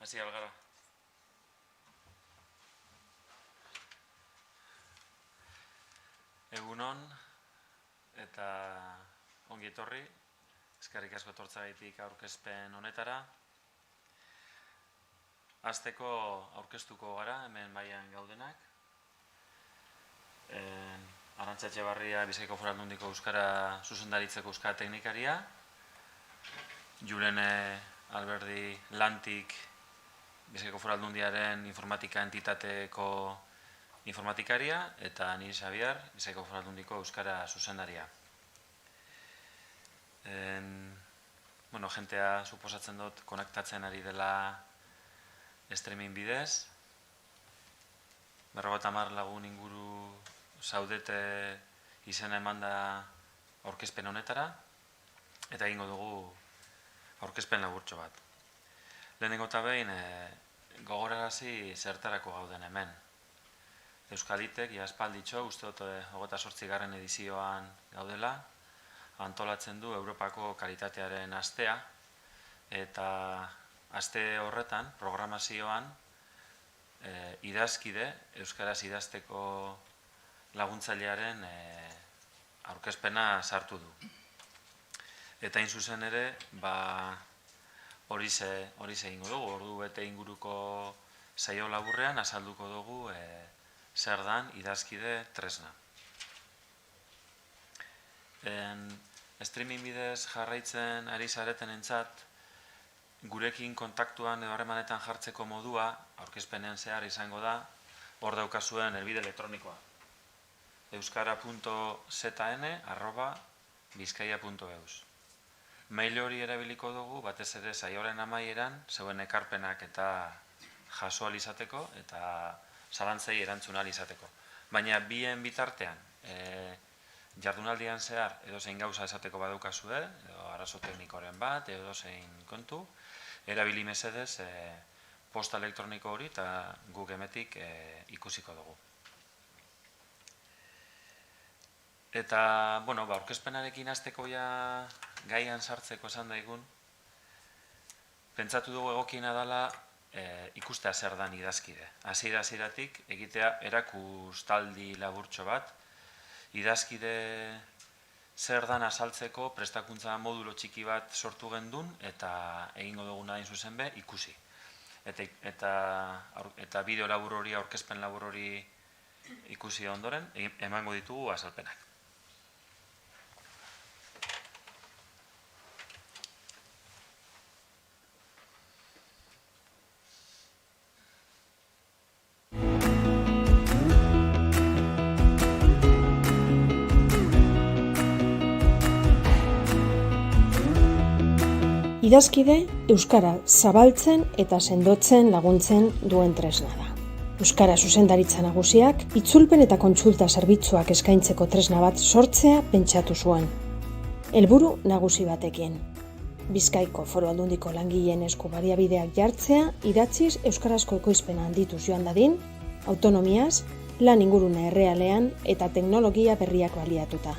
Hasi algara. Egunon eta ongi etorri. Eskerrik asko etortzagatik aurkezpen honetara. Hasteko aurkeztuko gara, hemen baian gaudenak. Arantza Etxebarria, Bizkaiko Foru Aldundiko Euskara zuzendaritzeko euskara teknikaria. Julen Alberdi Lantik, Bizkaiko Foru Aldundiaren informatika entitateko informatikaria, eta ni Xabier, Bizkaiko Foru Aldundiko euskara zuzendaria. Jentea suposatzen dut konektatzen ari dela streaming bidez. 50 lagun inguru zaudete izena emanda aurkezpen honetara, eta egingo dugu aurkezpen laburtxo bat. Lehenengo eta behin gogorarazi zertarako gauden hemen. Euskalitek, aspalditxo, uste dut 28. edizioan gaudela, antolatzen du Europako kalitatearen astea, eta aste horretan, programazioan, idazkide, euskaraz idazteko laguntzailearen aurkezpena sartu du. Eta hain zuzen ere, horize egingo dugu, ordu bete inguruko saio laburrean azalduko dugu zer dan idazkide tresna. Streaming bidez jarraitzen ari zaretenentzat, gurekin kontaktuan edo harremanetan jartzeko modua, aurkezpenean zehar izango da, hor daukazuen helbide elektronikoa. euskara.zn@bizkaia.eus. Mail hori erabiliko dugu, batez ere saioaren amaieran, zeuen ekarpenak eta jaso ahal izateko, eta zalantzei erantzun ahal izateko. Baina bien bitartean, jardunaldian zehar edozein gauza esateko badaukazue, edo arazo teknikoren bat, edozein kontu, erabili mesedez posta elektroniko hori eta guk hemetik ikusiko dugu. Eta, aurkezpenarekin hasteko gaian sartzeko esan daigun, pentsatu dugu egokiena dela ikustea zer dan idazkide. Hasieratik egitea erakustaldi laburtxo bat, idazkide zer dan azaltzeko prestakuntza modulo txiki bat sortu gendun, eta egingo duguna hain zuzen be ikusi. Eta bideo labur hori, aurkezpen labur hori ikusi ondoren, emango ditugu azalpenak. Idazkide, euskara zabaltzen eta sendotzen laguntzen duen tresna da. Euskara zuzendaritza nagusiak, itzulpen eta kontsulta zerbitzuak eskaintzeko tresna bat sortzea pentsatu zuen. Helburu nagusi batekin. Bizkaiko Foru Aldundiko langileen esku baliabideak jartzea, idatziz euskarazko ekoizpena handituz joan dadin, autonomiaz, lan ingurune errealean eta teknologia berriak baliatuta.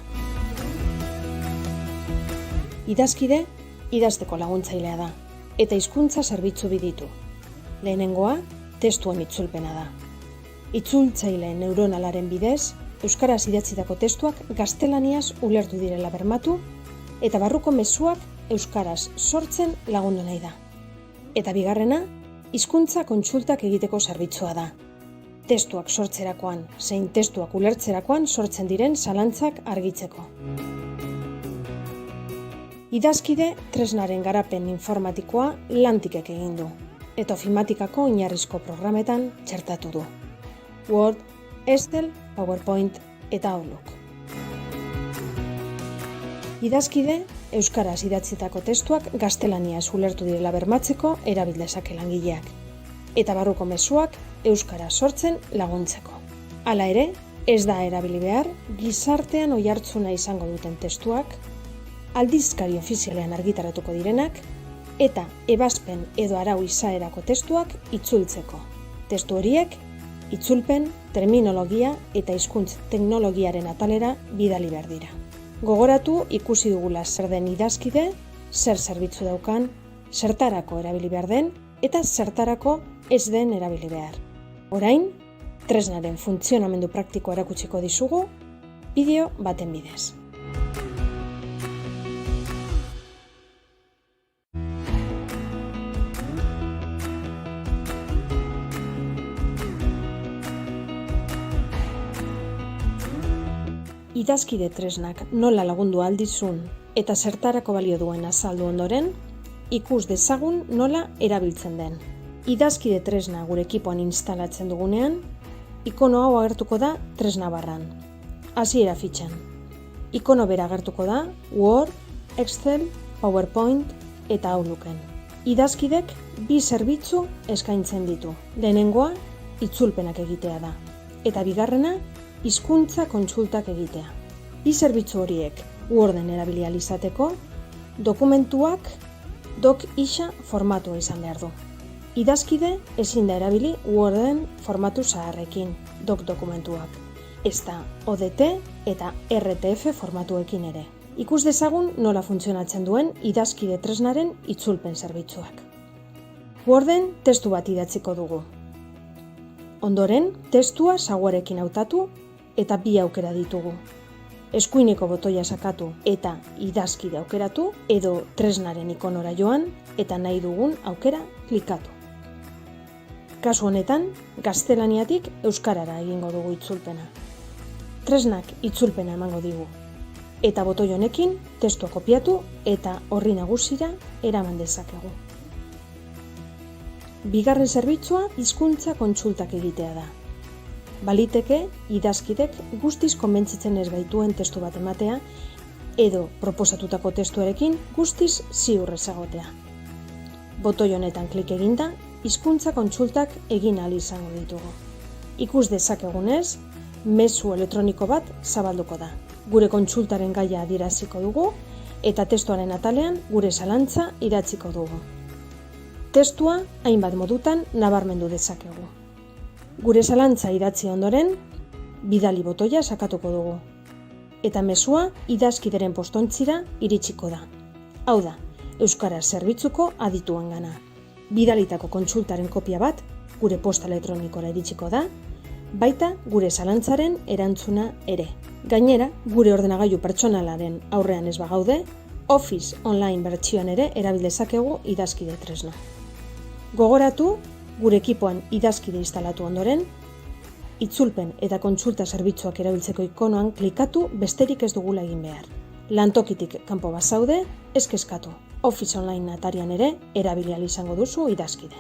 Idazkide, idazteko laguntzailea da, eta hizkuntza zerbitzu biditu. Lehenengoa, testuen itzulpena da. Itzultzaile neuronalaren bidez, euskaraz idatzitako testuak gaztelaniaz ulertu direla bermatu, eta barruko mezuak euskaraz sortzen lagundu nahi da. Eta bigarrena, hizkuntza kontsultak egiteko zerbitzua da. Testuak sortzerakoan, zein testuak ulertzerakoan sortzen diren zalantzak argitzeko. Idazkide tresnaren garapen informatikoa Lantikek egin du, eta ofimatikako oinarrizko programetan txertatu du. Word, Excel, PowerPoint eta Outlook. Idazkide, euskaraz idatzitako testuak gaztelaniaz ulertu direla bermatzeko erabil dezake langileak, eta barruko mezuak euskaraz sortzen laguntzeko. Hala ere, ez da erabili behar gizartean oihartzuna izango duten testuak, aldizkari ofizialean argitaratuko direnak, eta ebazpen edo arau izaerako testuak itzultzeko. Testu horiek, itzulpen, terminologia eta hizkuntz teknologiaren atalera bidali behar dira. Gogoratu ikusi dugula zer den idazkide, zer zerbitzu daukan, zertarako erabili behar den, eta zertarako ez den erabili behar. Orain, tresnaren funtzionamendu praktikoa erakutsiko dizugu bideo baten bidez. Idazkide tresnak nola lagundu aldizun eta zertarako balio duen azaldu ondoren, ikus dezagun nola erabiltzen den. Idazkide tresna gure ekipoan instalatzen dugunean, ikono hau agertuko da tresna barran. Hasiera fitxan. Ikono bera agertuko da Word, Excel, PowerPoint eta Outlooken. Idazkidek bi zerbitzu eskaintzen ditu. Lehenengoa, itzulpenak egitea da. Eta bigarrena, hizkuntza kontsultak egitea. Bi zerbitzu horiek Worden erabili ahal izateko, dokumentuak doc.isa formatua izan behar du. Idazkide ezin da erabili Worden formatu zaharrekin, doc dokumentuak, ezta ODT eta RTF formatuekin ere. Ikus dezagun nola funtzionatzen duen idazkide tresnaren itzulpen zerbitzuak. Worden testu bat idatziko dugu. Ondoren, testua saguarekin hautatu eta bi aukera ditugu. Eskuineko botoia sakatu eta idazkide aukeratu edo tresnaren ikonora joan eta nahi dugun aukera klikatu. Kasu honetan, gaztelaniatik euskarara egingo dugu itzulpena. Tresnak itzulpena emango digu. Eta botoi honekin testua kopiatu eta orri nagusira eraman dezakegu. Bigarren zerbitzua hizkuntza kontsultak egitea da. Baliteke idazkidek guztiz konbentzitzen ez gaituen testu bat ematea edo proposatutako testuarekin guztiz ziur ezagotea. Botoi honetan klik eginda, hizkuntza kontsultak egin ahal izango ditugu. Ikus dezakegunez, mezu elektroniko bat zabalduko da. Gure kontsultaren gaia adieraziko dugu eta testuaren atalean gure zalantza idatziko dugu. Testua hainbat modutan nabarmendu dezakegu. Gure zalantza idatzi ondoren, bidali botoia sakatuko dugu. Eta mezua idazkideren postontzira iritsiko da. Hau da, euskara zerbitzuko adituengana. Bidalitako kontsultaren kopia bat gure posta elektronikora iritsiko da, baita gure zalantzaren erantzuna ere. Gainera, gure ordenagailu pertsonalaren aurrean ez bagaude, Office online bertsioan ere erabil dezakegu idazkide tresna. Gogoratu, gure ekipoan idazkide instalatu ondoren, itzulpen eta kontsulta zerbitzuak erabiltzeko ikonoan klikatu besterik ez dugula egin behar. Lantokitik kanpo bazaude, ez kezkatu. Office online atarian ere erabili ahal izango duzu idazkide.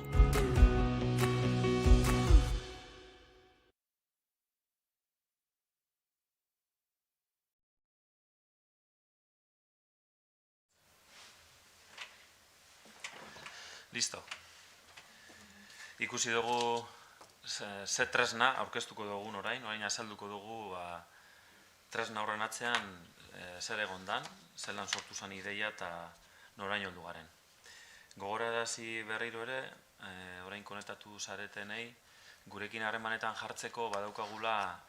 Listo. Ikusi dugu ze tresna aurkeztuko dugun orain azalduko dugu tresna horren atzean zer egondan, zelan sortu zen ideia eta noraino heldu garen. Gogorarazi berriro ere, orain konektatu zaretenei, gurekin harremanetan jartzeko badaukagula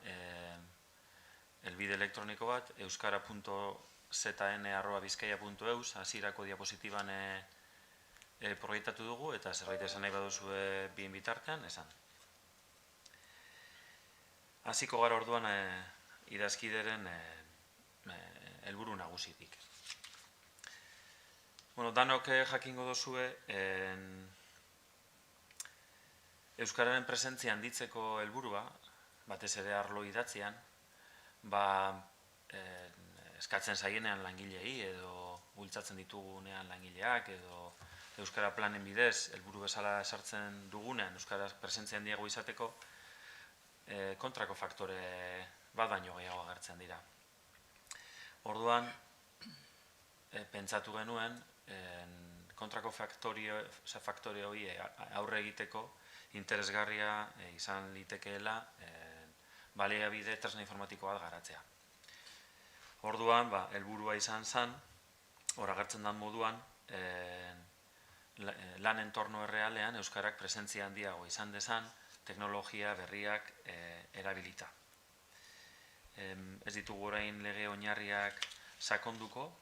helbide elektroniko bat, euskara.zn@bizkaia.eus, hasierako diapositiban proiektatu dugu eta zerbait esan nahi baduzue bien bitartean, esan. Hasiko gara orduan idazkideren helburu nagusitik. Danok jakingo duzue euskararen presentzia handitzeko helburua, batez ere arlo idatzian, eskatzen zaienean langileei edo bultzatzen ditugunean langileak edo euskara planen bidez, helburu bezala sartzen dugunean euskara presentzia handiago izateko, kontrako faktore bat baino gehiago agertzen dira. Orduan, pentsatu genuen, kontrako faktore hori aurre egiteko interesgarria izan litekeela baliabide tresna informatiko bat garatzea. Orduan, helburua izan zen, hor agertzen den moduan, lan entorno errealean euskarak presentzia handiago izan dezan, teknologia berriak erabilita. Ez ditugu orain lege oinarriak sakonduko,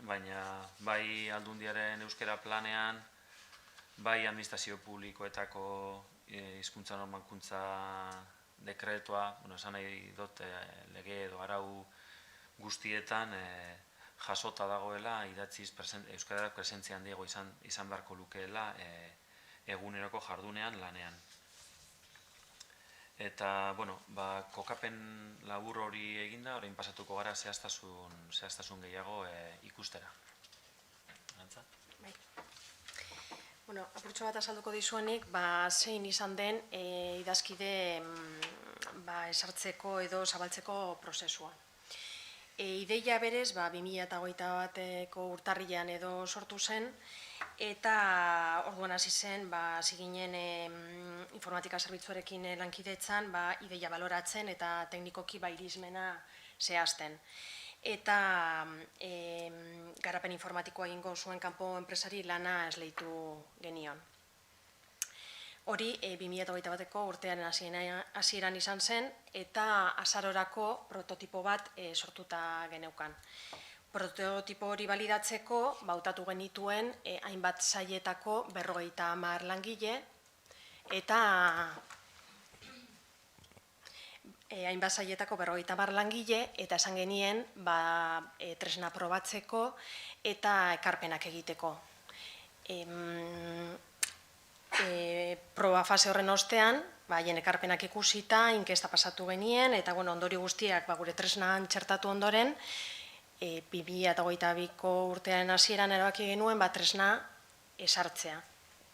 baina bai Aldundiaren euskara planean bai administrazio publikoetako hizkuntza normalkuntza dekretua, esan nahi dut lege edo arau guztietan jasota dagoela idatziz euskarak presentzia handiago izan beharko lukeela eguneroko jardunean lanean. Eta, kokapen labur hori eginda, orain pasatuko gara zehaztasun gehiago ikustera. Arantza? Bai. Apurtxo bat azalduko dizuenik, zein izan den idazkide esartzeko edo zabaltzeko prozesua. Ideia berez, 2021ko urtarrilean edo sortu zen, eta orduan hasi zen, hasi ginen informatika zerbitzuarekin lankidetzan, ideia baloratzen eta teknikoki irismena zehazten. Eta garapen informatikoa egingo zuen kanpo enpresari lana esleitu genion. Hori 2021ko urtearen hasieran izan zen, eta azarorako prototipo bat sortuta geneukan. Prototipo hori balidatzeko, hautatu genituen hainbat sailetako 50 langile, eta hainbat sailetako 50 langile, eta esan genien tresna probatzeko eta ekarpenak egiteko. Proba fase horren ostean, haien ekarpenak ikusita, inkesta pasatu genien, eta ondorio guztiak gure tresnan txertatu ondoren, 2022ko urtearen hasieran erabaki genuen tresna esartzea.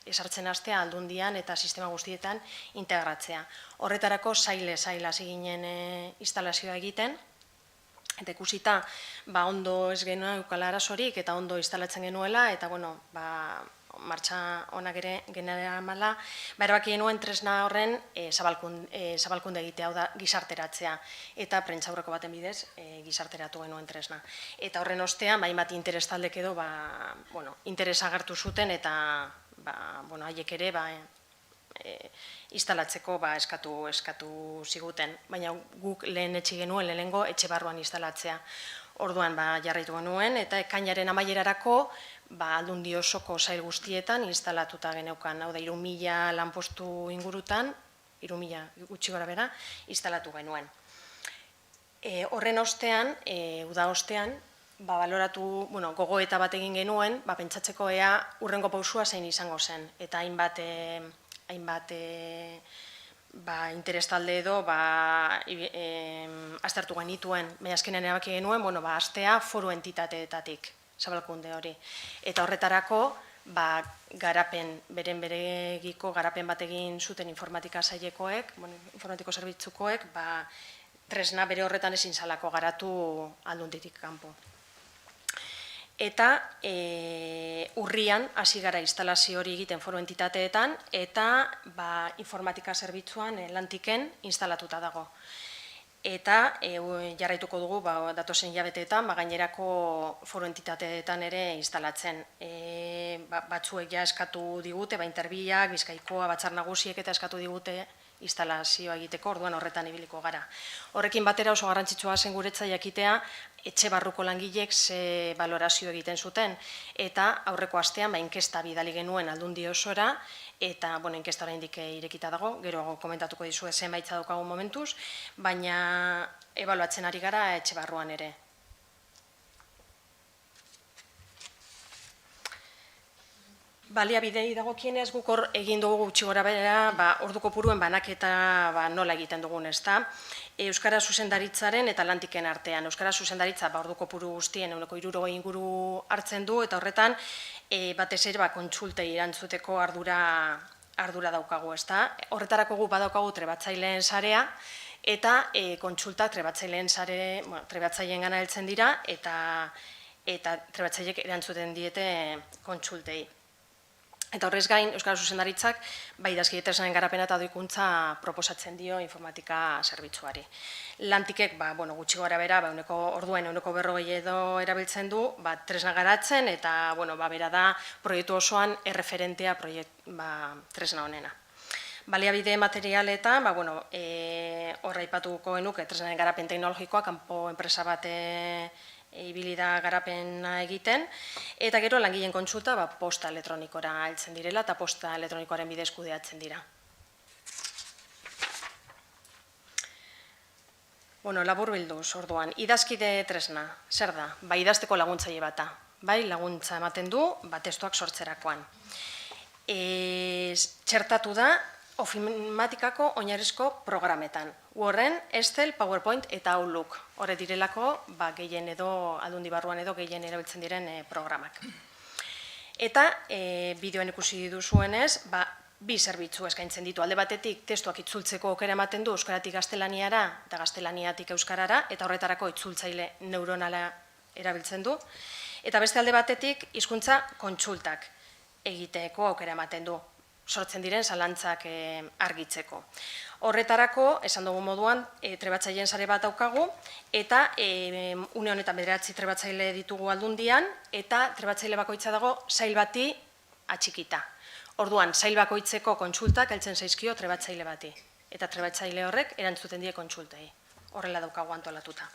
Esartzen hastea Aldundian eta sistema guztietan integratzea. Horretarako saile hasi ginen instalazioa egiten, eta ikusita ondo ez genuen eukala arazorik eta ondo instalatzen genuela, eta martxa onak ere generamala, erabaki genuen tresna horren zabalkunde egitea, hau da, gizarteratzea, eta prentsaurreko baten bidez gizarteratu genuen tresna. Eta horren ostean, hainbat interes taldek edo, interesa agertu zuten, eta haiek ere instalatzeko eskatu ziguten, baina guk lehen etxe genuen, lehenengo etxe barruan instalatzea. Orduan jarraitu genuen, eta ekainaren amaierarako Aldundi osoko sail guztietan instalatuta geneukan, hau da, 3.000 lanpostu ingurutan, 3.000 gutxi gora bera, instalatu genuen. Horren ostean, uda ostean, baloratu, gogoeta bat egin genuen, pentsatzeko ea hurrengo pausua zein izango zen, eta hainbat interes talde edo aztertu genituen, baina azkenean erabaki genuen, hastea foru entitateetatik, zabalkunde hori. Eta horretarako, beren beregiko garapen bat egin zuten informatika sailekoek, informatiko zerbitzukoek, tresna bere horretan ezin zalako garatu Aldunditik kanpo. Eta urrian hasi gara instalazio hori egiten foru entitateetan, eta informatika zerbitzuan lantiken instalatuta dago. Eta jarraituko dugu datozen hilabeteetan, gainerako foru entitateetan ere instalatzen. Batzuek ja eskatu digute, Interbiak, Bizkaikoa, Batzar Nagusiek eta eskatu digute instalazioa egiteko, orduan horretan ibiliko gara. Horrekin batera oso garrantzitsua zen guretzat jakitea, etxe barruko langileek ze balorazio egiten zuten, eta aurreko astean inkesta bidali genuen Aldundi osora, eta inkesta oraindik irekita dago, gero komentatuko dizue zenbaitza daukagun momentuz, baina ebaluatzen ari gara etxe barruan ere. Baliabidei dagokienez guk hor egin dugu gutxi gora behera, ordu kopuruen banaketa nola egiten dugun, ezta? Euskara zuzendaritzaren eta lantiken artean. Euskara zuzendaritza ordu kopuru guztien 60 inguru hartzen du, eta horretan batez ere kontsultei erantzuteko ardura daukagu, ezta? Horretarako gu badaukagu trebatzaileen sarea, eta kontsultak trebatzaileen gana heltzen dira, eta trebatzaileek erantzuten diete kontsultei. Eta horrez gain, Euskara Zuzendaritzak idazkide tresnaren garapena eta doikuntza proposatzen dio informatika zerbitzuari. Lantikek, gutxi gora bera, orduen 40 edo erabiltzen du, tresna garatzen, eta bera da proiektu osoan erreferentea tresna honena. Baliabide materialetan, horra aipatuko genuke tresnaren garapen teknologikoa, kanpo enpresa bat ibili da garapena egiten, eta gero langileen kontsulta posta elektronikora heltzen direla eta posta elektronikoaren bidez kudeatzen dira. Laburbilduz, orduan, idazkide tresna, zer da? Idazteko laguntzaile bata. Laguntza ematen du, testuak sortzerakoan. Txertatu da ofimatikako oinarrizko programetan. Horren, Excel, PowerPoint eta Outlook. Horre direlako, gehien edo, aldundi barruan edo gehien erabiltzen diren programak. Eta, bideoan ikusi duzuenez, bi zerbitzu eskaintzen ditu. Alde batetik, testuak itzultzeko aukera ematen du euskaratik gaztelaniara eta gaztelaniatik euskarara, eta horretarako itzultzaile neuronala erabiltzen du. Eta beste alde batetik, hizkuntza kontsultak egiteko aukera ematen du, sortzen diren zalantzak argitzeko. Horretarako, esan dugu moduan, trebatzaileen sare bat daukagu, eta une honetan 9 trebatzaile ditugu aldundian, eta trebatzaile bakoitza dago sail bati atxikita. Orduan, sail bakoitzeko kontsultak heltzen zaizkio trebatzaile bati. Eta trebatzaile horrek erantzuten die kontsultei. Horrela daukagu antolatuta.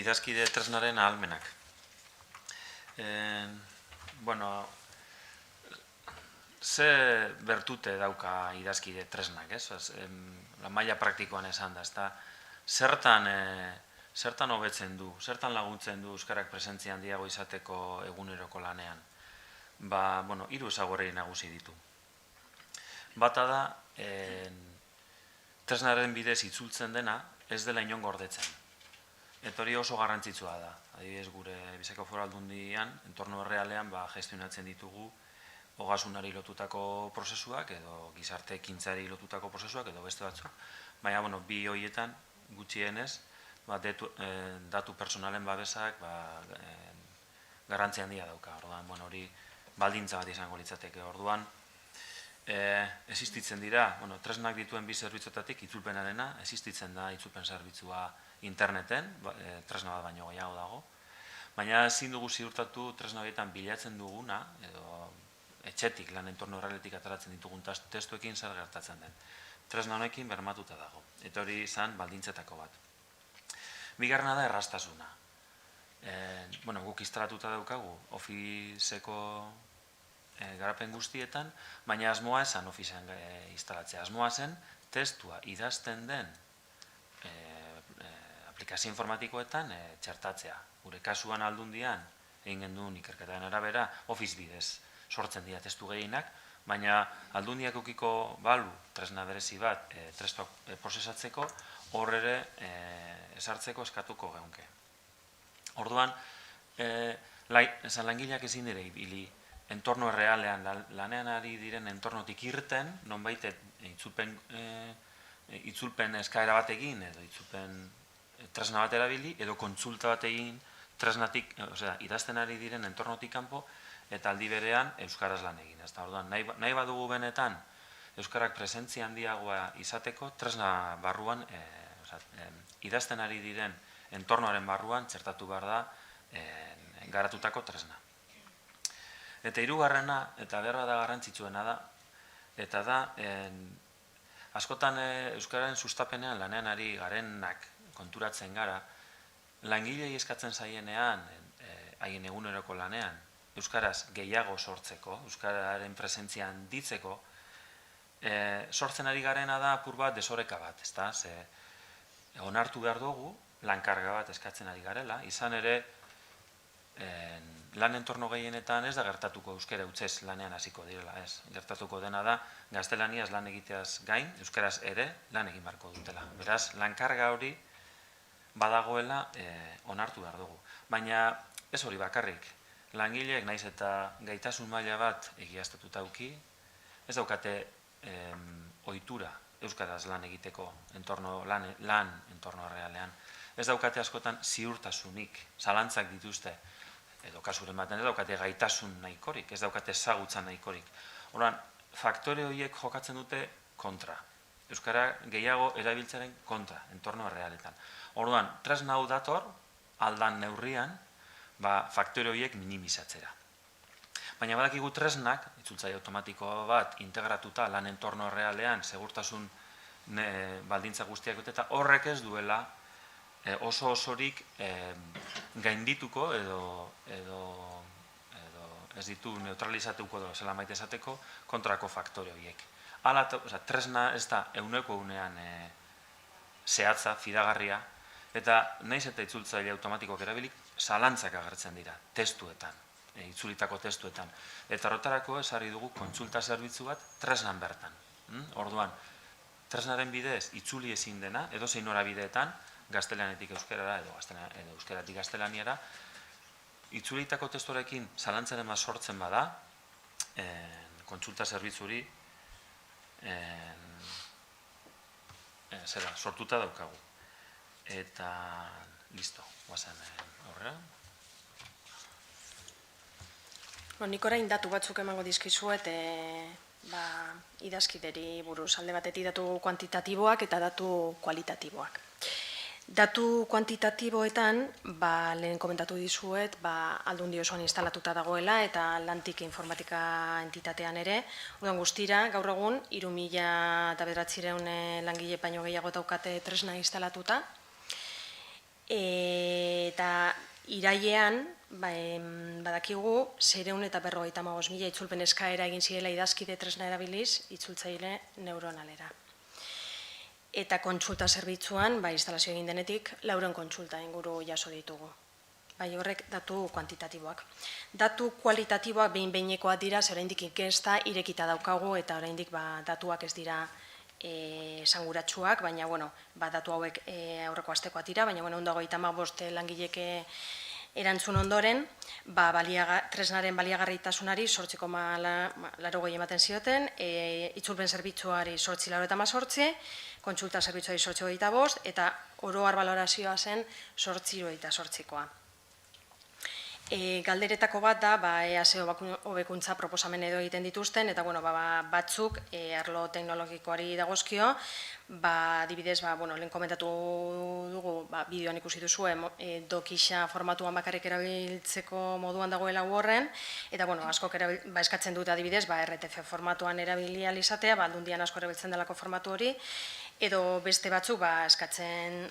Idazkide tresnaren ahalmenak. Ze bertute dauka idazkide tresnak, ez? Maila praktikoan esan da, zertan hobetzen du, zertan laguntzen du euskarak presentzia handiago izateko eguneroko lanean? 3 ezaugarri nagusi ditu. Bata da, tresnaren bidez itzultzen dena ez dela inon gordetzen. Eta hori oso garrantzitsua da. Adibidez, gure Bizkaiko Foru Aldundian, entorno errealean gestionatzen ditugu ogasunari lotutako prozesuak edo gizarte ekintzari lotutako prozesuak edo beste batzuk. Baina, bi horietan gutxienez, datu personalen babesak garrantzia handia dauka. Orduan, hori baldintza bat izango litzateke. Orduan, existitzen dira, tresnak dituen bi zerbitzuetatik itzulpenarena, existitzen da itzulpen zerbitzua interneten, tresna bat baino gehiago dago. Baina ezin dugu ziurtatu tresna horietan bilatzen duguna, edo etxetik, lan entorno errealetik ateratzen ditugun testuekin zer gertatzen den. Tresna honekin bermatuta dago. Eta hori izan baldintzetako bat. Bigarrena da erraztasuna. Guk instalatuta daukagu Officeko garapen guztietan, baina asmoa esan Officean instalatzea. Asmoa zen testua idazten den aplikazio informatikoetan txertatzea. Gure kasuan aldundian, egin genduen ikerketaren arabera, Office bidez sortzen dira testu gehienak, baina aldundiak ukiko balu tresna berezi bat testuak prozesatzeko, hor ere esartzeko eskatuko geunke. Orduan, langileak ezin dira ibili entorno errealean lanean ari diren entornotik irten, nonbait itzulpen eskaera bat egin, edo itzulpen tresna bat erabili, edo kontsulta bat egin tresnatik, idazten ari diren entornotik kanpo, eta aldi berean euskaraz lan egin. Orduan, nahi badugu benetan euskarak presentzia handiagoa izateko, tresna barruan, idazten ari diren entornoaren barruan txertatu behar da garatutako tresna. Eta hirugarrena, eta berra da garrantzitsuena da, eta da, askotan euskararen sustapenean lanean ari garenak konturatzen gara, langilei eskatzen zaienean, haien eguneroko lanean, euskaraz gehiago sortzeko, euskararen presentzia handitzeko, sortzen ari garena da apur bat desoreka bat, ezta? Onartu behar dugu, lankarga bat eskatzen ari garela, izan ere, lan entorno gehienetan ez da gertatuko euskara hutsez lanean hasiko direla, ez. Gertatuko dena da, gaztelaniaz lan egiteaz gain, euskaraz ere lan egin beharko dutela. Beraz, lankarga hori badagoela onartu behar dugu. Baina ez hori bakarrik, langileek naiz eta gaitasun maila bat egiaztatuta uki, ez daukate ohitura euskaraz lan egiteko lan entorno errealean. Ez daukate askotan ziurtasunik, zalantzak dituzte, edo kasuren baten ez daukate gaitasun nahikorik, ez daukate ezagutza nahikorik. Orduan, faktore horiek jokatzen dute kontra. Euskara gehiago erabiltzaren kontra, entorno errealetan. Orduan, tresna hau dator, aldan neurrian, faktore horiek minimizatzera. Baina badakigu tresnak, itzultzaile automatiko bat integratuta lan entorno errealean segurtasun baldintza guztiak bete, eta horrek ez duela oso osorik gaindituko edo ez ditu neutralizatuko edo zela maite esateko kontrako faktore horiek. Hala, tresna ez da euneko unean zehatza, fidagarria, eta naiz eta itzultzaile automatikoak erabilik, zalantzak agertzen dira, testuetan, itzulitako testuetan. Eta horretarako ezarri dugu kontsulta zerbitzu bat tresnan bertan. Orduan, tresnaren bidez itzuli ezin dena, edozein norabideetan, gaztelanetik euskerara edo euskeratik gaztelaniara, itzulitako testuarekin zalantzaren bat sortzen bada, kontsulta zerbitzuri sortuta daukagu. Eta listo, guazen aurrera. Nik orain datu batzuk emango dizkizuet idazkideri buruz, alde batetik datu kuantitatiboak eta datu kualitatiboak. Datu kuantitatiboetan, lehen komentatu dizuet, Aldundi osoan instalatuta dagoela eta Lantik informatika entitatean ere. Orduan guztira, gaur egun, 3.900 langile baino gehiago daukate tresna instalatuta. Eta irailean, badakigu, 655.000 itzulpen eskaera egin zirela idazkide tresna erabiliz, itzultzaile neuronalera. Eta kontsulta zerbitzuan, instalazio egin denetik, 400 kontsulta inguru jaso ditugu. Horrek datu kuantitatiboak. Datu kualitatiboak behin-behinekoak dira, ze oraindik inkesta irekita daukagu, eta oraindik datuak ez dira esanguratsuak, baina datu hauek aurreko astekoak dira, baina 155 langileke erantzun ondoren, tresnaren baliagarritasunari 8,80 ematen zioten, itzulpen zerbitzuari 8,88, kontsulta zerbitzuari 8,25, eta oro har balorazioa zen 8,88koa. Galderetako bat da, ea ze hobekuntza proposamen edo egiten dituzten, eta batzuk arlo teknologikoari dagozkio, adibidez, lehen komentatu dugu, bideoan ikusi duzu, dokisa formatuan bakarrik erabiltzeko moduan dagoela horren, eta askok eskatzen dute adibidez, RTF formatuan erabili ahal izatea, Aldundian asko erabiltzen delako formatu hori, edo beste batzuk eskatzen,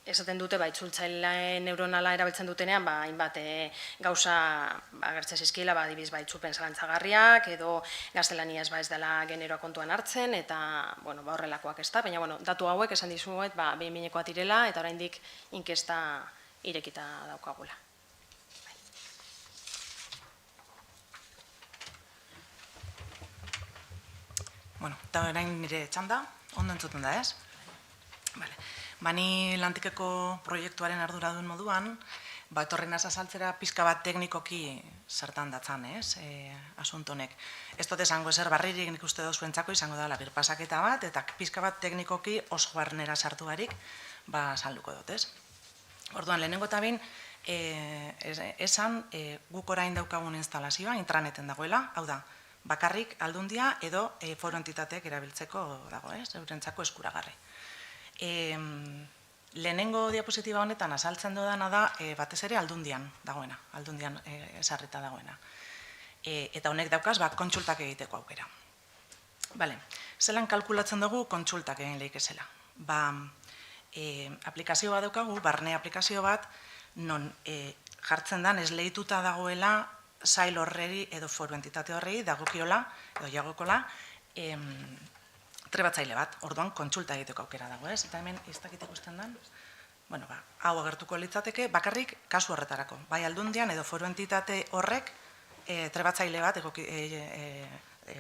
esaten dute itzultzaile neuronala erabiltzen dutenean, hainbat gauza agertzen zizkiela, adibidez itzulpen zalantzagarriak, edo gaztelaniaz ez dela generoa kontuan hartzen, eta horrelakoak ez da, baina datu hauek esan dizuet behin-behinekoak direla, eta oraindik inkesta irekita daukagula. Eta orain nire txanda, ondo entzuten da, ez? Ni Lantikeko proiektuaren arduradun moduan, etorren azaltzera pixka bat teknikoki zertan datzan, ez? Asuntonek. Ez dut esango ezer barririk nik uste zuentzako izango dela birpasaketa bat, eta pixka bat teknikoki oso barnera sartu barik, salduko dut, ez? Orduan, lehenengo eta behin, esan guk orain daukagun instalazioa intraneten dagoela, hau da, bakarrik Aldundia edo foru entitateak erabiltzeko dago, ez? Eurentzako eskuragarri. Lehenengo diapositiba honetan azaltzen dudana da, batez ere Aldundian dagoena, Aldundian esarrita dagoena. Eta honek daukaz, kontsultak egiteko aukera. Zelan kalkulatzen dugu kontsultak egin lehik ezela? Aplikazio bat daukagu, barne aplikazio bat, non jartzen den esleituta dagoela sail horreri edo foru entitate horrei dagokiola, edo jagokola, trebatzaile bat, orduan kontsulta egiteko aukera dago, ez? Eta hemen iztakit ikusten den, hau agertuko litzateke, bakarrik kasu horretarako. Bai Aldundian edo foru entitate horrek trebatzaile bat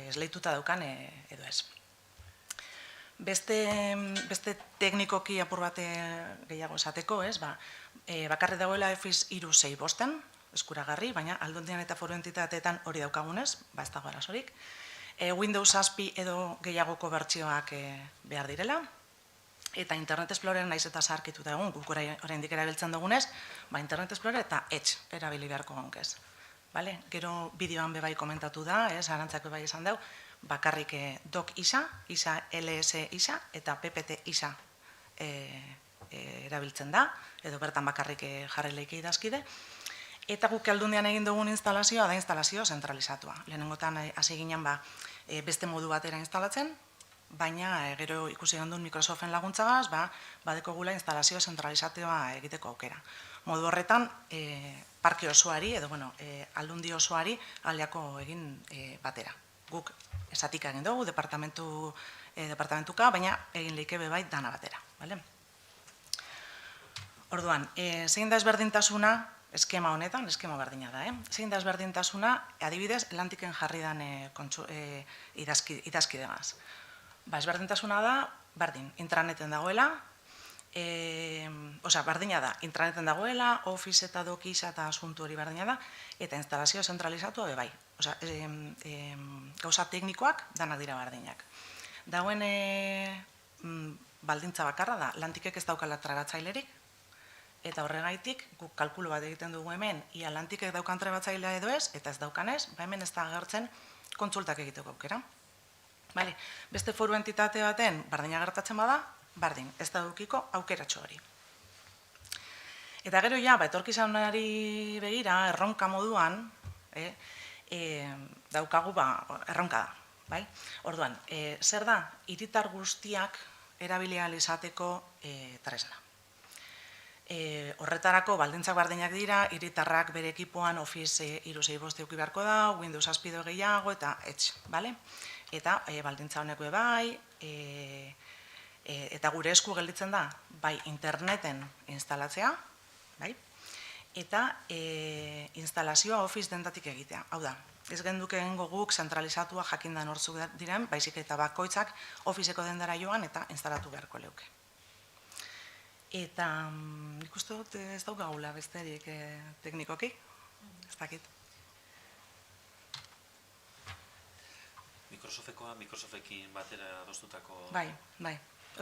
esleituta daukan edo ez. Beste teknikoki apur bat gehiago esateko, ez? Bakarrik dagoela EFIS 365 eskuragarri, baina Aldundian eta foru entitateetan hori daukagunez, ez dago arazorik. Windows 7 edo gehiagoko bertsioak behar direla, eta Internet Explorer naiz eta zaharkituta egun, guk oraindik erabiltzen dugunez, Internet Explorer eta Edge erabili beharko gonkez. Gero bideoan bebai komentatu da, Arantzak bebai esan dau, bakarrik doc isa, isa ls isa eta ppt isa erabiltzen da, edo bertan bakarrik jarri lehik idazkide. Eta guk Aldundian egin dugun instalazioa da instalazio zentralizatua. Lehenengotan hasi ginen beste modu batera instalatzen, baina gero ikusi gendun Microsoften laguntzagaz, badekogula instalazio zentralizatioa egiteko aukera. Modu horretan, parke osoari, edo aldundi osoari aldeako egin batera. Guk esatika egin dugu, departamentuka, baina egin leike bebai dana batera. Orduan, zein da ezberdintasuna, eskema honetan, eskema berdina da, zein da ezberdintasuna, adibidez, lantiken jarri dan idazkidegaz. Ezberdintasuna da, berdin, intraneten dagoela, berdina da, intraneten dagoela, Office eta Docs eta asuntu hori berdina da, eta instalazio zentralizatu bai. Gauza teknikoak danak dira berdinak. Dagoen baldintza bakarra da, lantikek ez daukala trebatzailerik, eta horregaitik, guk kalkulu bat egiten dugu hemen, ia lantikek daukan trebatzailea edo ez, eta ez daukanez, hemen ez da agertzen kontsultak egiteko aukera. Beste foru entitate baten berdina gertatzen bada, berdin, ez da dukiko aukeratxo hori. Eta gero etorkizunari begira, erronka moduan, daukagu erronka da. Orduan, zer da, hiritar guztiak erabili ahal izateko tresna. Horretarako baldintzak berdinak dira, hiritarrak bere ekipoan Office 365 eduki beharko da, Windows 7 gehiago eta etx, eta baldintza honeko bai, eta gure esku gelditzen da, bai interneten instalatzea, eta instalazioa Office dentatik egitea. Hau da, ez genduke egingo guk zentralizatua jakindan hortzuk diren, baizik eta bakoitzak Officeko dendara joan eta instalatu beharko leuke. Eta nik uste dut ez daukagula besterik teknikoki, ez dakit. Microsoftekoa, Microsoftekin batera adostutako... Bai,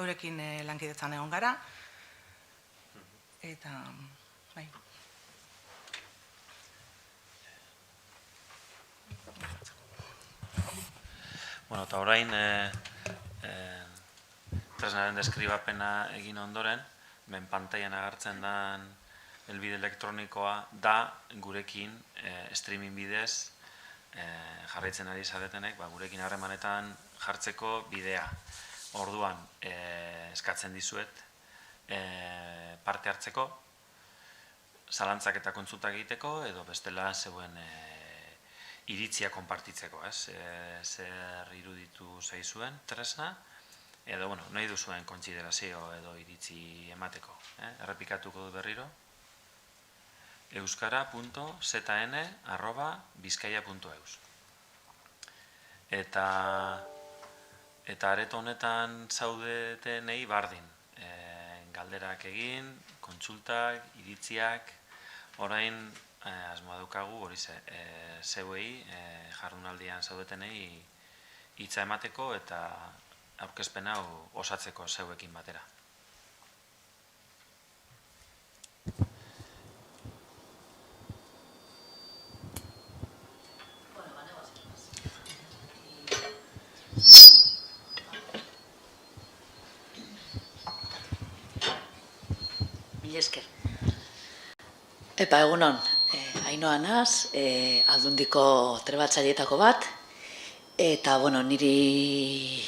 eurekin lankidetzan egon gara, eta bai. Eta orain tresnaren deskribapena egin ondoren, ben pantailan agertzen den helbide elektronikoa da gurekin streaming bidez jarraitzen ari zaretenek, gurekin harremanetan jartzeko bidea. Orduan, eskatzen dizuet parte hartzeko, zalantzak eta kontsultak egiteko, edo bestela zeuen iritzia konpartitzeko, zer iruditu zaizuen tresna, edo nahi duzuen kontsiderazio edo iritzi emateko. Errepikatuko du berriro, euskara.zn@bizkaia.eus. Eta areto honetan zaudetenei bardin, galderak egin, kontsultak, iritziak, orain asmoa daukagu hori zeuei jardunaldian zaudetenei hitza emateko eta aurkezpena osatzeko zeuekin batera. Esker. Epa, egunon, Ainhoa naz, aldundiko trebatzaileetako bat, eta, niri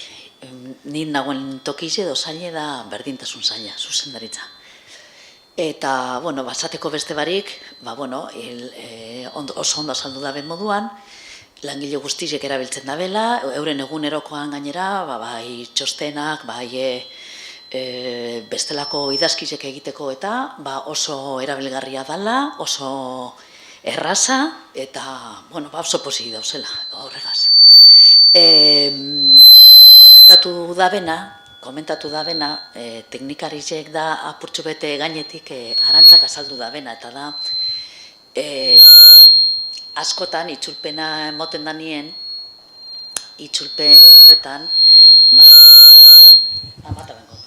nagoen tokize edo zaile da berdintasun zaila, zuzendaritza. Eta, basateko beste barik, oso ondo azaldu dabe moduan, langile guztizek erabiltzen dabela, euren egunerokoan gainera, bai txostenak, bai bestelako idazkizek egiteko eta oso erabilgarria dela, oso erraza eta oso pozik dauzela horregaz. Komentatu dabena, teknikarizek da apurtxo bete gainetik arantzak azaldu dabena eta da askotan itzulpena emoten danien, itzulpen horretan amata bengo.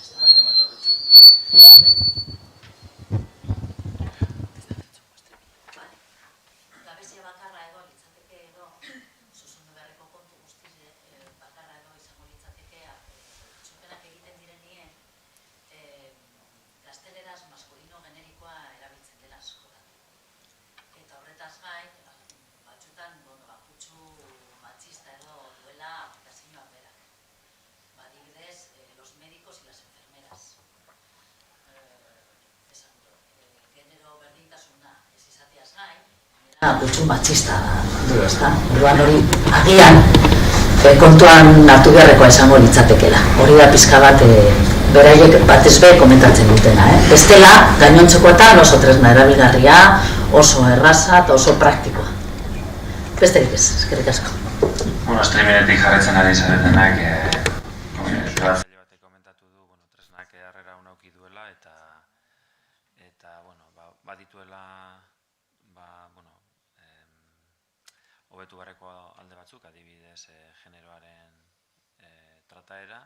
Gabezia bakarra edo litzateke edo zuzundu beharreko kontu guztize bakarra edo izango litzateke txopenak egiten direnien gazteleraz maskulino generikoa erabiltzen dela askotan. Eta horretaz gain, batzutan putzu matxista edo duela aplikazioak berak. Adibidez, Gutxu matxista du, ezta? Orduan hori agian kontuan hartu beharrekoa izango litzatekeela. Hori da pizka bat beraiek batez be komentatzen dutena. Bestela, gainontzekoetan oso tresna erabilgarria, oso erraza eta oso praktikoa. Besterik ez, eskerrik asko. Streameretik jarretzen ari zaretenak, grabatzaile batek komentatu du, tresnak harrera unauki duela eta badituela hobetu beharreko alde batzuk, adibidez generoaren trataera,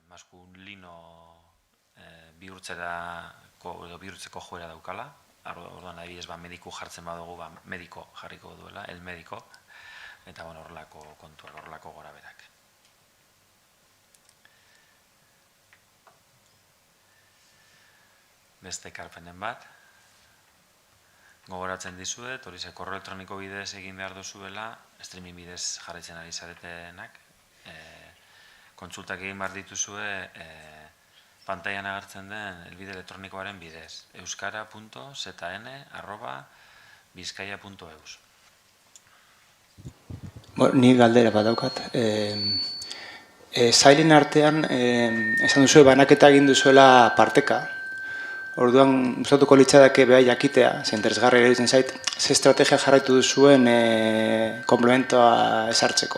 maskulino bihurtzeko joera daukala. Orduan adibidez mediku jartzen badugu, mediko jarriko duela, el mediko, eta horrelako kontuak, horrelako gora berak. Beste ekarpenen bat. Gogoratzen dizuet, hori korreo elektroniko bidez egin behar duzuela, streaming bidez jarraitzen ari zaretenak, kontsultak egin behar dituzue pantailan agertzen den helbide elektronikoaren bidez, euskara.zn@bizkaia.eus. Ni galdera bat daukat. Sailen artean, esan duzue banaketa egin duzuela parteka. Orduan, gustatuko litzateke beha jakitea, ze interesgarri erabiltzen zait, ze estrategia jarraitu duzuen komplementoa esartzeko.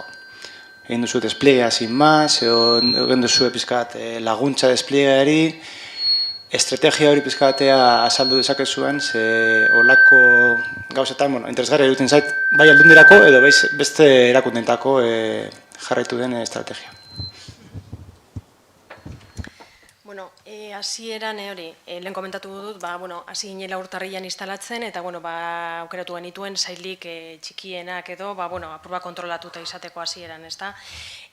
Egin duzu despliegea sin más, egin duzu pizkat laguntza despliegeari, estrategia hori pizkatea azaldu dezakezuen, ze olako gauzetan, interesgarri erabiltzen zait, bai aldundirako edo beste erakundentako jarraitu den estrategia. Hasieran hori, lehen komentatu dut, hasi ginela urtarrian instalatzen, eta aukeratu genituen sailik txikienak edo, apurba kontrolatuta izateko hasieran, ezta?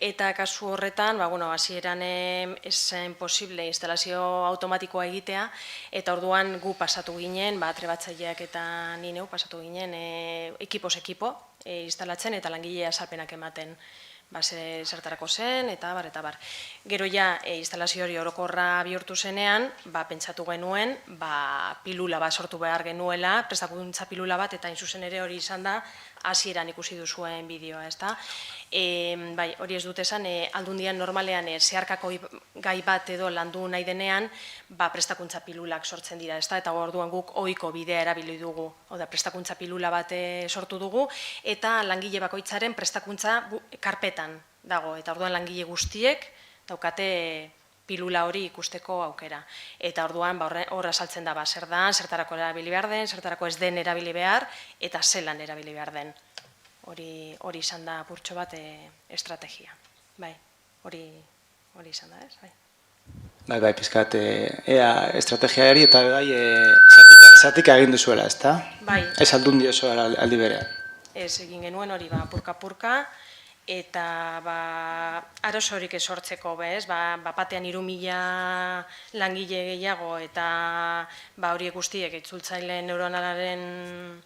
Eta kasu horretan, hasieran ezen posible instalazio automatikoa egitea, eta orduan gu pasatu ginen, trebatzaileak eta ni neu pasatu ginen, ekipos ekipo instalatzen eta langilea salpenak ematen. Zertarako zen, eta bar. Gero instalazio hori orokorra bihurtu zenean, pentsatu genuen, pilula bat sortu behar genuela, prestakuntza pilula bat, eta inzuzen ere hori izan da, hasieran ikusi duzuen bideoa, ezta? Hori ez dut esan, aldundian normalean zeharkako gai bat edo landu nahi denean, prestakuntza pilulak sortzen dira, ezta? Eta orduan guk ohiko bidea erabili dugu, prestakuntza pilula bat sortu dugu, eta langile bakoitzaren prestakuntza karpetan dago, eta orduan langile guztiek daukate pilula hori ikusteko aukera. Eta orduan horra saltzen da, zer da, zertarako erabili behar den, zertarako ez den erabili behar, eta zelan erabili behar den. Hori izan da purtxo bat estrategia. Hori izan da, ez? Bai, pizkat, estrategiari eta zatika egin duzuela, ez da? Bai. Ez aldundi oso aldi berean. Ez egin genuen hori purka-purka, eta arazorik esortzeko, batean 3.000 langile gehiago, eta horiek guztiek itzultzaile neuronalaren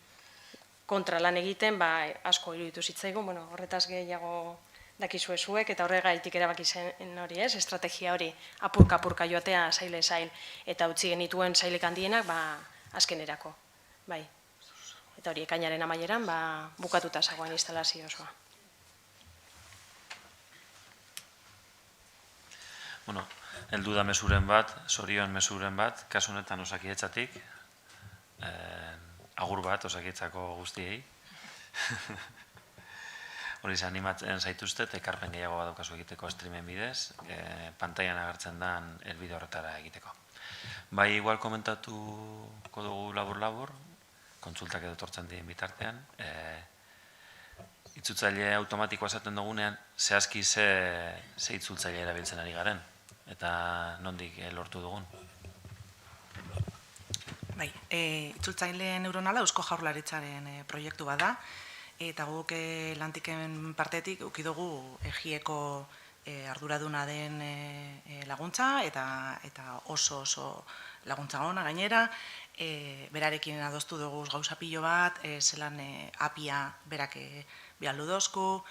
kontra lan egiten, asko iruditu zitzaigun, horretaz gehiago dakizue zuek, eta horregaitik erabaki zen hori, estrategia hori, apurka-apurka joatea sail, eta utzi genituen sailik handienak, azkenerako, bai. Eta hori, ekainaren amaieran, bukatuta zagoen instalazio osoa. Heldu da mesuren bat, zorion mesuren bat, kasu honetan Osakidetzatik, agur bat Osakidetzako guztiei. Hori animatzen zaituztet, ekarpen gehiago badaukazu egiteko streamen bidez, pantailan agertzen den helbide horretara egiteko. Igual komentatuko dugu labur-labur, kontsultak edo tortzen diren bitartean, itzultzaile automatikoa esaten dugunean, zehazki ze itzultzaile erabiltzen ari garen, eta nondik lortu dugun. Itzultzaile neuronala Eusko Jaurlaritzaren proiektu bada, eta guk lantiken partetik ukidugu egieko arduraduna den laguntza, eta oso laguntza ona gainera, berarekin adostu dugu gauza pilo bat, zelan apia berak bialdu dozku,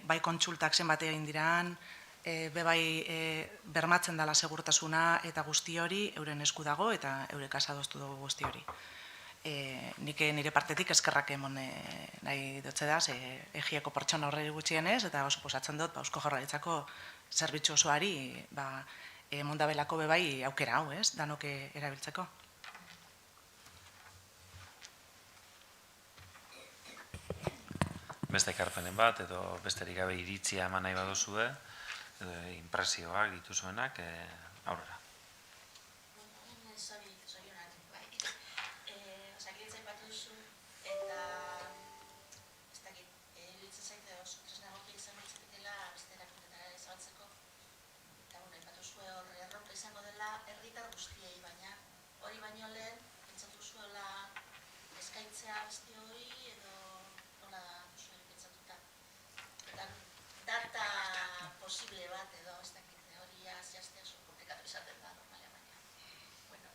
bai kontsultak zenbat egin diran, bebai bermatzen dela segurtasuna eta guzti hori euren esku dago eta eurek adostu dugu guzti hori. Nik nire partetik eskerrak emon nahi dutze da, egiako pertsona horreri gutxienez, eta suposatzen dut Eusko Jaurlaritzako zerbitzu osoari emondabelako bebai aukera hau, danok erabiltzeko. Beste ekarpenen bat, edo besterik gabe iritzia eman nahi baduzue, edo impresioak dituzuenak, aurrera. Osakidetzak bat duzu, eta ez dakit, iruditzen zaite oso tresna egokia izan behitzatekela beste erakundeetara zabaltzeko. Eta, aipatu zuen horre erronka izango dela herritar guztiei, baina hori baino lehen, pentsatu zuela eskaitzea beste hori, edo nola zuen pentsatuta. Eta data posible bat edo, ez dakit, hori zehaztea oso komplikatu izaten da normalia, baina, bueno,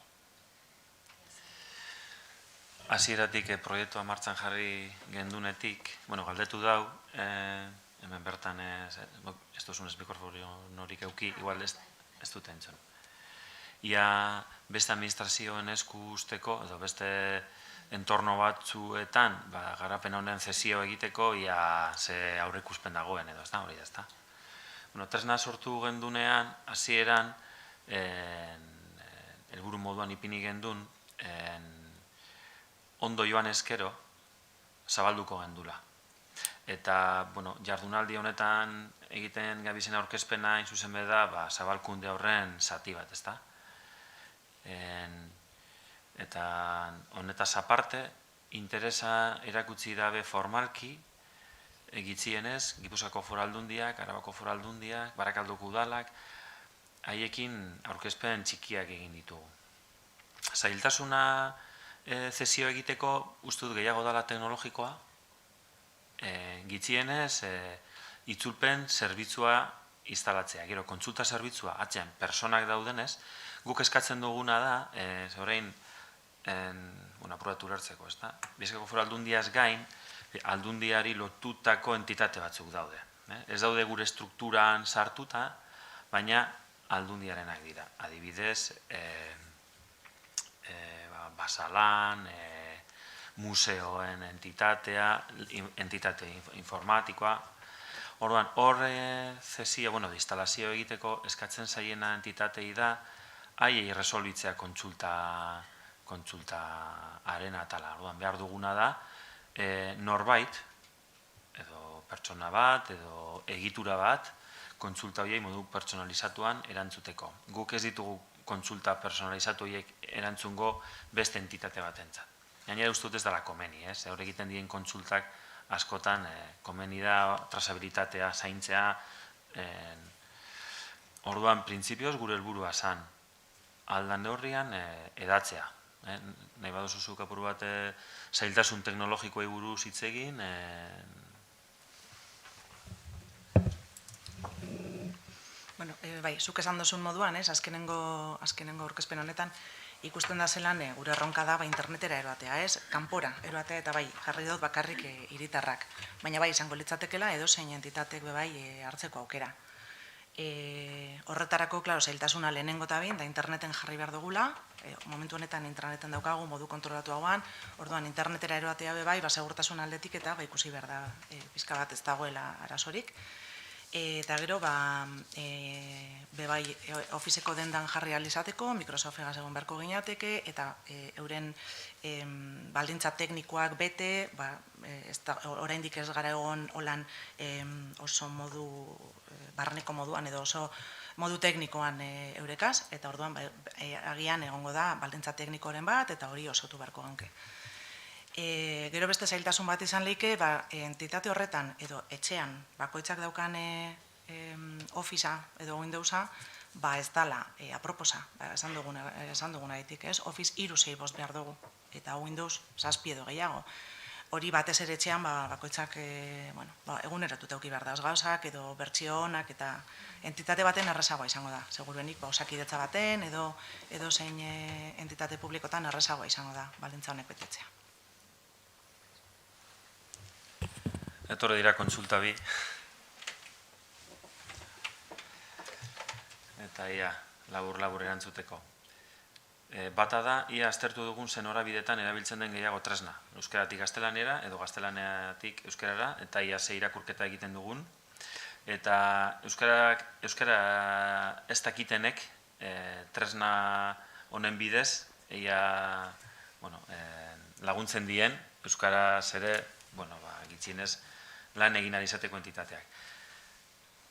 Hasieratik proiektua martxan jarri gendunetik, galdetu dau, hemen bertan ez duzun ez mikrofonorik euki, igual ez dut entzun. Ia beste administrazioen esku usteko, edo beste entorno batzuetan, garapen honen zesio egiteko, ia ze aurreikuspen dagoen edo, ez da, hori da, ez da. Tresna sortu gendunean, hasieran, helburu moduan ipini gendun, ondo joan ezkero, zabalduko gendula. Eta, jardunaldi honetan egiten gabizen aurkezpena, zuzen da, zabalkunde horren zati bat, ezta? Eta honetaz aparte, interesa erakutsi dabe formalki, egitzienez, Gipuzkoako Foru Aldundiak, Arabako Foru Aldundiak, Barakaldoko udalak, haiekin aurkezpen txikiak egin ditugu. Zailtasuna zesio egiteko uste dut gehiago dela teknologikoa, gitzienez itzulpen zerbitzua instalatzea. Gero, kontsulta zerbitzua atzean personak daudenez, guk eskatzen duguna da, orain, aprobatu lertzeko, ez da? Bizkaiko Foru Aldundiaz gain, aldundiari lotutako entitate batzuk daude. Ez daude gure strukturan sartuta, baina aldundiarenak dira. Adibidez, Basalan, museoen entitate informatikoa. Orduan, hor zesio, instalazio egiteko eskatzen zaiena entitatei da, haiei resolbitzea kontsultaren atala. Orduan, behar duguna da, norbait, edo pertsona bat, edo egitura bat, kontsulta horiei modu pertsonalizatuan erantzuteko. Guk ez ditugu kontsulta personalizatu horiek erantzungo beste entitate batentzat. Gainera uste dut ez dela komeni, hor egiten dien kontsultak askotan komeni da trazabilitatea, zaintzea. Orduan, printzipioz gure helburua zan, aldan neurrian edatzea. Nahi baduzuzuk apur bat zailtasun teknologikoei buruz hitz egin. Bai, zuk esan duzun moduan, azkenengo aurkezpen honetan, ikusten da zelan gure erronka da internetera eroatea, kanpora eroatea, eta bai, jarri dut bakarrik hiritarrak. Baina bai, izango litzatekela edozein entitatek bai hartzeko aukera. Horretarako, zailtasuna lehenengo eta behin, da interneten jarri behar dugula, momentu honetan interneten daukagu, modu kontrolatu hauan, orduan internetera eroatea bai, segurtasun aldetik eta ikusi behar da pizka bat ez dagoela arazorik. Eta gero, bebai, ofizeko dendan jarri alizateko, Microsoft-egaz egon beharko gineateke, eta euren baldintza teknikoak bete, oraindik ez gara egon holan oso modu, barneko moduan edo oso modu teknikoan eurekaz, eta orduan agian egongo da baldintza teknikoren bat, eta hori osotu beharko ganke. Gero beste zailtasun bat izan lehike, entitate horretan edo etxean bakoitzak daukan Office-a edo Windows-a, ez dala aproposa, esan duguna ditik, Office 365 behar dugu, eta Windows 7 edo gehiago. Hori batez ere etxean bakoitzak eguneratuta eduki behar da gauzak edo bertsio onak, eta entitate baten errezagoa izango da. Seguruenik osakidetza baten edo zein entitate publikotan errezagoa izango da baldintza honek betetzea. Etorre dira kontsulta bi. eta ia, labur erantzuteko. Bata da, ia aztertu dugun zen norabidetan erabiltzen den gehiago tresna. Euskaratik gaztelanera edo gaztelaniatik euskarara, eta ia ze irakurketa egiten dugun. Eta euskara ez dakitenek tresna honen bidez, ia laguntzen dien, euskaraz ere, gitxienez, lan egin ari izateko entitateak.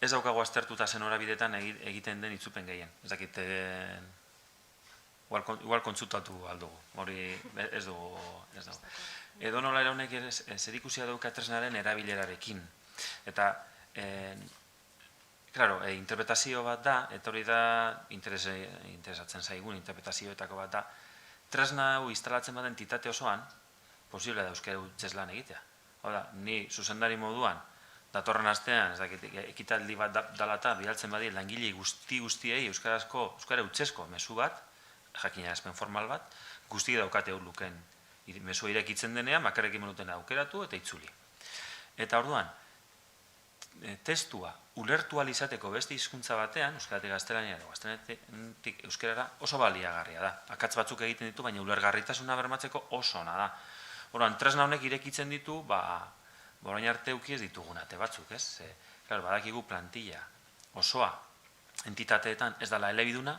Ez daukago aztertuta zen norabidetan egiten den itzupen gehien. Ez dakit, igual kontsultatu aldugu, hori ez dugu. Edo nola ere honek zerikusia dauka tresnaren erabilerarekin. Eta, interpretazio bat da, eta hori da interesatzen zaigun interpretazioetako bat da, tresna hau instalatzen baden entitate osoan, posible da euskara hutsez lan egitea. Hau da, ni zuzendari moduan, datorren astean, ez dakit, ekitaldi bat dalata, bidaltzen badi, langile guztiei euskara hutsezko mezu bat, jakina espen formal bat, guzti daukate hor luken mesua irekitzen denean, bakarrekin menuten aukeratu eta itzuli. Eta orduan, testua ulertu alizateko beste hizkuntza batean, euskaratik gaztelania edo gaztelaniatik euskarara oso baliagarria da. Akatz batzuk egiten ditu, baina ulergarritasuna bermatzeko oso ona da. Orduan, tresna honek irekitzen ditu, orain arte eduki ez ditugun ate batzuk, ez? Badakigu plantilla osoa entitateetan ez dela elebiduna,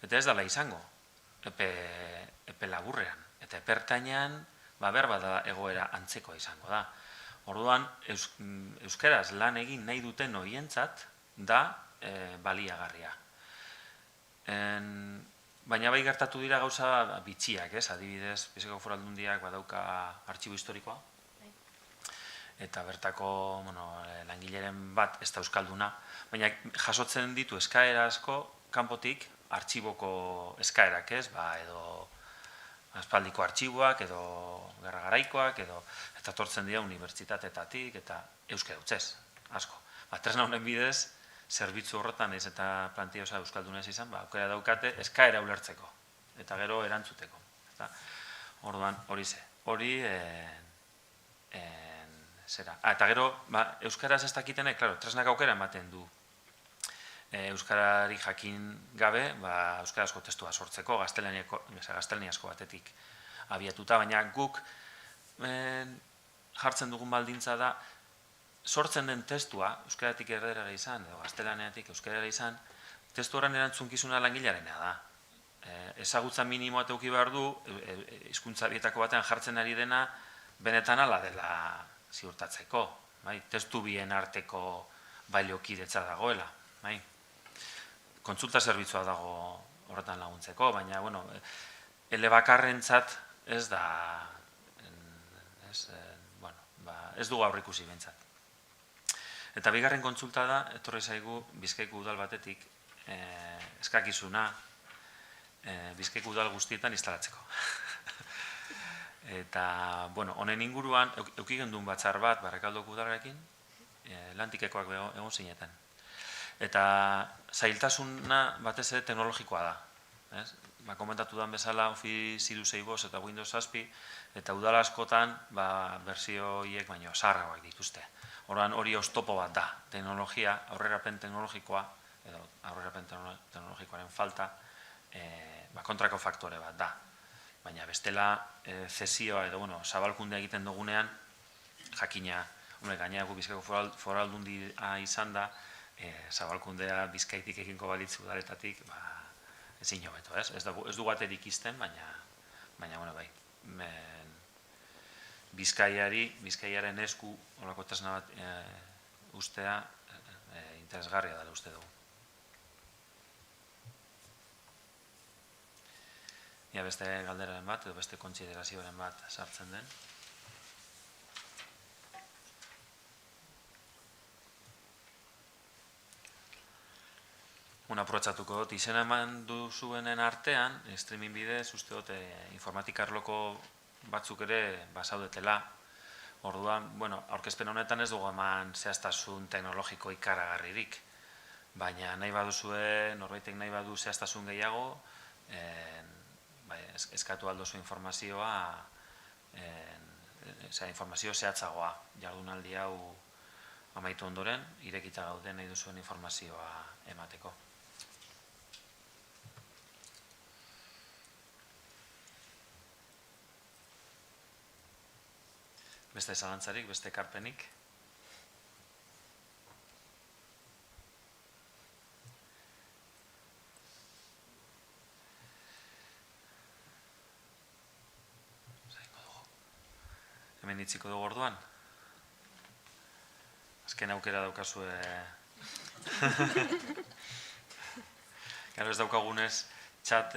eta ez dela izango, epe laburrean. Eta epertainan, berba da egoera antzekoa izango da. Orduan, euskaraz lan egin nahi duten horientzat da baliagarria. Baina bai gertatu dira gauza bitxiak, ez? Adibidez, Bizkaiko Foru Aldundiak badauka artxibo historikoa, eta bertako langileren bat ez da euskalduna, baina jasotzen ditu eskaera asko kanpotik artxiboko eskaerak, ez? Edo aspaldiko artxiboak, edo gerra garaikoak, eta tortzen dira unibertsitateetatik, eta euskara hutsez, asko. Tresna honen bidez, zerbitzu horretan ez eta plantilla osa euskaldunez izan, aukera daukate eskaera ulertzeko, eta gero erantzuteko. Orduan, hori ze. Hori, zera. Eta gero, euskaraz ez dakitenek, tresnak aukera ematen du euskarari jakin gabe, euskarazko testua sortzeko, gaztelaniazko batetik abiatuta, baina guk jartzen dugun baldintza da, sortzen den testua, euskaratik erderara izan, edo gaztelaniatik euskarara izan, testu horren erantzunkizuna langilearena da. Ezagutza minimoa eduki behar du, hizkuntza bietako batean jartzen ari dena, benetan ala dela ziurtatzeko. Testu bien arteko baliokidetza dagoela. Kontsulta zerbitzua dago horretan laguntzeko, baina, elebakarrentzat ez da, ez dugu aurrikusi behintzat. Eta bigarren kontsulta da, etorri zaigu Bizkaiko udal batetik eskakizuna Bizkaiko udal guztietan instalatzeko. Eta, honen inguruan, eukigen duen batzar bat, Barrakaldoko udalarekin, lantikekoak egon zinetan. Eta zailtasuna batez ere teknologikoa da. Komentatu den bezala Office 365 eta Windows 7 eta udala askotan berzio horiek baino zaharragoak dituzte. Orduan hori oztopo bat da. Teknologia, aurrerapen teknologikoa edo aurrerapen teknologikoaren falta kontrako faktore bat da. Baina bestela zesioa edo zabalkundea egiten dugunean jakina, gainera gu Bizkaiko Foru Aldundia izan da, zabalkundea Bizkaitik egingo balitzu udaletatik, ezin hobeto, ez? Ez du baterik izten, baina, bai, Bizkaiaren esku horako tresna bat ustea interesgarria dela uste dugu. Ia beste galderaren bat, edo beste kontsiderazioaren bat sartzen den. Aprobetxatuko dut, izena eman duzuenen artean, streaming bidez, uste dut, informatikarloko batzuk ere basaudetela. Orduan, aurkezpen honetan ez dugu eman zehaztasun teknologiko ikaragarririk. Baina nahi baduzue, norbaitek nahi badu zehaztasun gehiago, eskatu aldozu informazioa, informazio zehatzagoa, jardunaldi hau amaitu ondoren, irekita gauden nahi duzuen informazioa emateko. Beste zalantzarik, beste ekarpenik? Hemen itziko dugu orduan? Azken aukera daukazue... Gero ez daukagunez, txat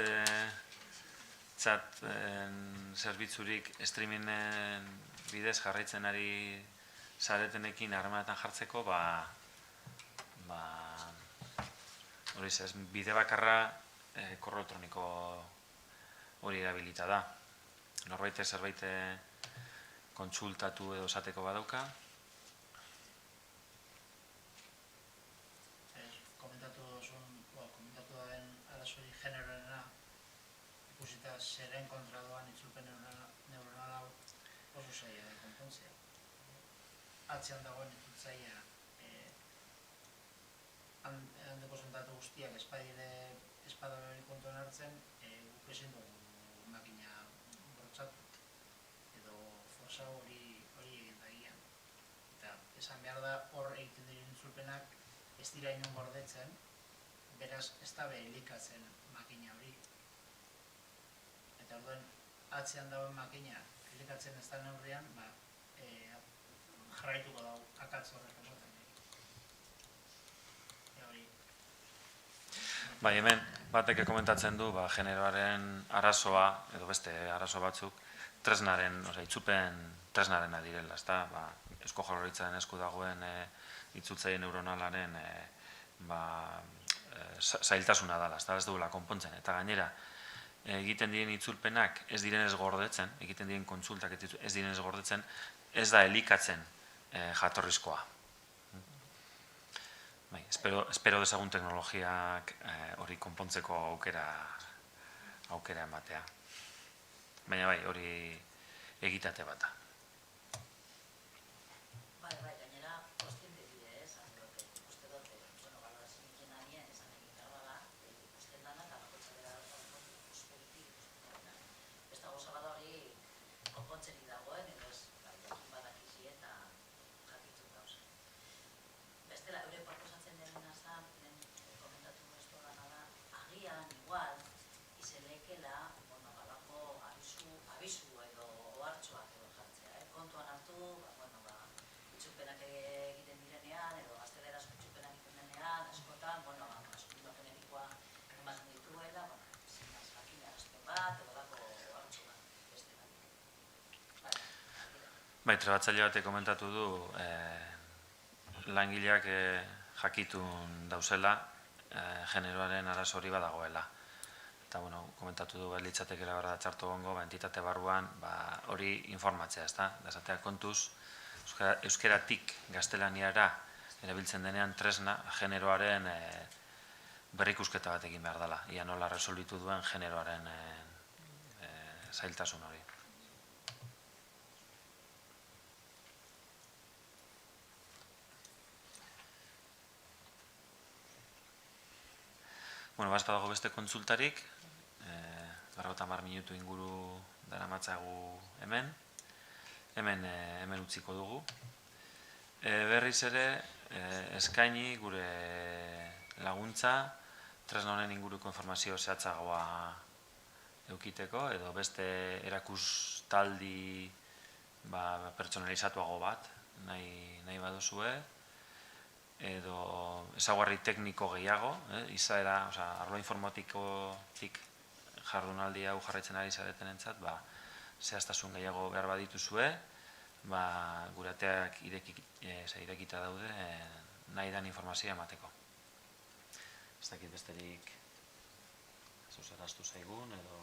zerbitzurik streamingen bidez jarraitzen ari zaretenekin harremanetan jartzeko, hori ez, bide bakarra korreo elektroniko hori erabilita da. Norbait zerbait kontsultatu edo esateko badauka. Komentatu daen arazori generoena, ikusita zeren kontra doan itzulpen neuronal hau oso zaila da konpontzea. Atzean dagoen itzultzailea handeko zontatu guztiak espada hori kontuan hartzen, guk ezin dugu makina bortzatu edo forza hori egin da gian. Eta esan behar da hor egiten diren itzulpenak ez dira inon gordetzen, beraz ez da elikatzen makina hori. Eta orduen atzean dagoen makina elikatzen ez da neurrian, jarraituko dago akatz horrek esaten. Bai, hemen batek komentatzen du generoaren arazoa, edo beste arazo batzuk, itzulpen tresnaren adirela, ezta? Eusko Jaurlaritzaren esku dagoen itzultzaile neuronalaren zailtasuna dela, ez duela konpontzen. Eta gainera, egiten diren itzulpenak ez direnez gordetzen, egiten diren kontsultak ez direnez gordetzen, ez da elikatzen jatorrizkoa. Espero dezagun teknologiak hori konpontzeko aukera ematea. Baina bai, hori egitate bat da. Bai, gainera, kostiente dide, esan dute, uste dute, balorazio ikin anien, esan egin garbala, ikusten dana, eta bakoitzak dara ikusperitik, ez dago zabada hori konpontzerik dagoen, edo ez, jakin badakizi eta jakitzuk gauza. Bestela, eure proposatzen denena zan, komentatu nuztu dana da, agian, igual, izelekela, balako abisu edo ohartxoak edo jartzea, kontuan hartu, itzulpenak egiten direnean, edo gaztelerazko itzulpenak egiten denean, askotan, askotan generikoa ematen dituela, zinaz jakina arazpen bat, edo lako ohartxo bat, beste bat. Bai, trebatzaile batek komentatu du, langileak jakitun dauzela, generoaren arazo hori badagoela. Eta, komentatu du, litzatekela gara txartu gongo, entitate barruan, hori informatzea, ezta? Esatea kontuz, euskeratik gaztelaniara erabiltzen denean tresna, generoaren berrikusketa bat egin behar dela. Ia nola resolbitu duen generoaren zailtasun hori. Ez badago beste kontsultarik, 50 minutu inguru daramatzagu hemen utziko dugu. Berriz ere, eskaini gure laguntza, tresna honen inguruko informazio zehatzagoa eukiteko, edo beste erakustaldi pertsonalizatuago bat nahi baduzue, edo ezaugarri tekniko gehiago, izaera, arlo informatikotik jardunaldi hau jarraitzen ari zaretenentzat, zehaztasun gehiago behar badituzue, gure ateak irekita daude nahi dan informazioa emateko. Ez dakit besterik zuzeraztu zaigun, edo...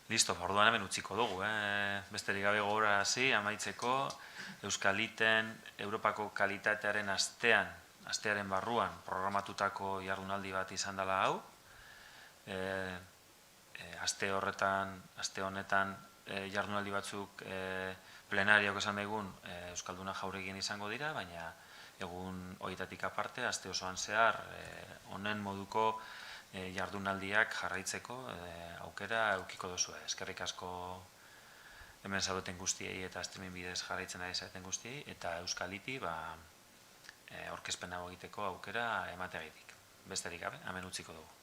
Listo, orduan hemen utziko dugu, besterik gabe gogorarazi, amaitzeko, Euskaliten, Europako kalitatearen astearen barruan programatutako jardunaldi bat izan dela hau. Aste honetan jardunaldi batzuk plenariak esan daigun Euskalduna jauregien izango dira, baina egun horietatik aparte, aste osoan zehar, honen moduko jardunaldiak jarraitzeko aukera eukiko duzu. Eskerrik asko hemen zaudeten guztiei eta streaming bidez jarraitzen ari zaten guztiei, eta Euskaliti aurkezpen hau egiteko aukera emategitik. Besterik gabe, hemen utziko dugu.